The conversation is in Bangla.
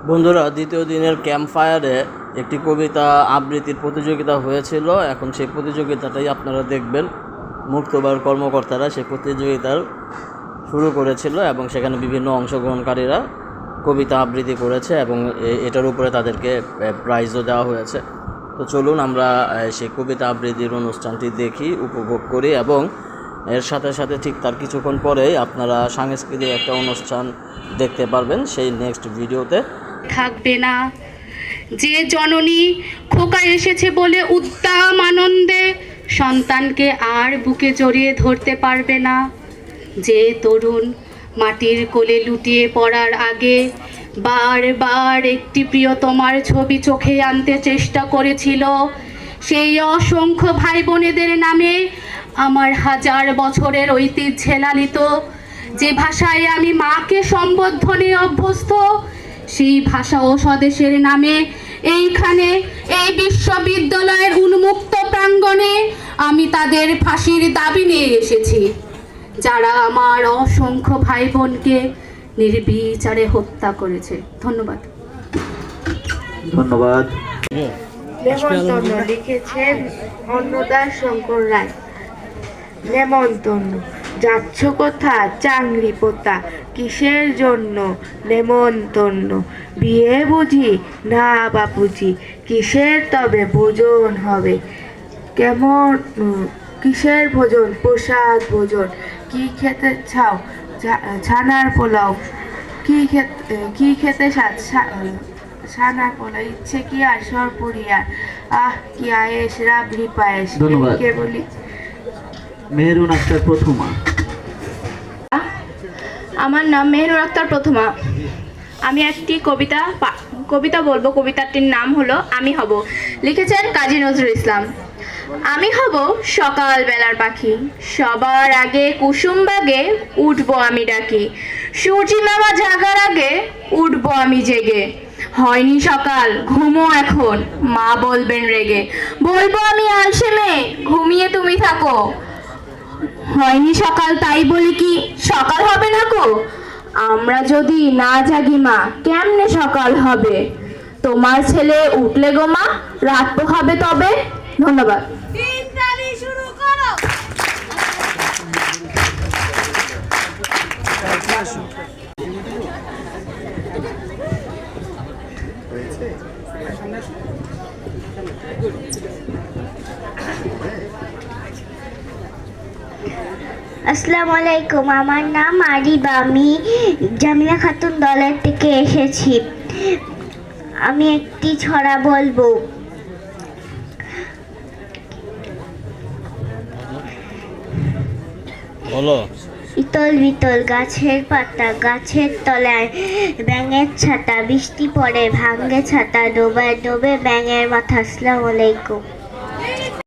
বন্ধুরা, দ্বিতীয় দিনের ক্যাম্প ফায়ারে একটি কবিতা আবৃত্তির প্রতিযোগিতা হয়েছিল। এখন সেই প্রতিযোগিতাটাই আপনারা দেখবেন। মুক্তবার কর্মকর্তারা সেই প্রতিযোগিতার শুরু করেছিল এবং সেখানে বিভিন্ন অংশগ্রহণকারীরা কবিতা আবৃত্তি করেছে এবং এটার উপরে তাদেরকে প্রাইজও দেওয়া হয়েছে। তো চলুন আমরা সেই কবিতা আবৃত্তির অনুষ্ঠানটি দেখি, উপভোগ করি এবং এর সাথে সাথে ঠিক তার কিছুক্ষণ পরেই আপনারা সাংস্কৃতিক একটা অনুষ্ঠান দেখতে পারবেন সেই নেক্সট ভিডিওতে। থাকবে না যে জননী খোকা এসেছে বলে উদ্দাম আনন্দে সন্তানকে আর বুকে জড়িয়ে ধরতে পারবে না, যে তরুণ মাটির কোলে লুটিয়ে পড়ার আগে বারবার একটি প্রিয়তমার ছবি চোখে আনতে চেষ্টা করেছিল, সেই অসংখ্য ভাই বোনেদের নামে আমার হাজার বছরের ঐতিহ্যে লালিত যে ভাষায় আমি মাকে সম্বোধনে অভ্যস্ত, সেই ভাষা ও স্বদেশের নামে এইখানে এই বিশ্ববিদ্যালয়ের উন্মুক্ত প্রাঙ্গণে আমি তাদের ফাঁসির দাবি নিয়ে এসেছি, যারা আমার অসংখ্য ভাই বোনকে নির্বিচারে হত্যা করেছে। ধন্যবাদ। ধন্যবাদ। নেমন্তন্ন লিখেছেন অন্নদাস শঙ্কর রায়। নেমন্তন্ন, যাচ্ছ কোথা চাংরি পোতা, কিসের জন্য নেমন্তন্ন, বিয়ে বুঝি না বাপুজি, কিসের তবে ভোজন হবে, কেমন কিসের ভোজন, প্রসাদ ভোজন, কি খেতে চাও ছানার পোলাও, কি খেতে ছানার পোলাও, ইচ্ছে কি আর সরপুরিয়ার, আহ কি আয়েস রাবড়ি পায়েস। ধন্যবাদ। কে বলি? মেহেরুন আক্তার প্রথমা। আমার নাম মেহেরুন আক্তার প্রথমা। আমি একটি কবিতা বলবো। কবিতাটির নাম হলো আমি হব। লিখেছেন কাজী নজরুল ইসলাম। আমি হব সকাল বেলার পাখি, সবার আগে কুসুম বাগে উঠবো আমি ডাকি, সূর্যি মামা জাগার আগে উঠবো আমি জেগে, হয়নি সকাল ঘুমো এখন মা বলবেন রেগে, বলবো আমি আলসে মেয়ে ঘুমিয়ে তুমি থাকো, হয়নি সকাল তাই বলি কি সকাল হবে না গো, আমরা যদি না জাগি মা কেমনে সকাল হবে, তোমার ছেলে উঠলে গো মা রাত পোহাবে তবে। ধন্যবাদ। আসসালামু আলাইকুম, আমার নাম আরিবা, আমি জামিলা খাতুন দলের থেকে এসেছি। আমি একটি ছড়া বলবো। ইতল বিতল গাছের পাতা, গাছের তলায় ব্যাঙের ছাতা, বৃষ্টি পড়ে ভাঙ্গে ছাতা, ডোবায় ডোবে ব্যাঙের মাথা। আসসালামু আলাইকুম।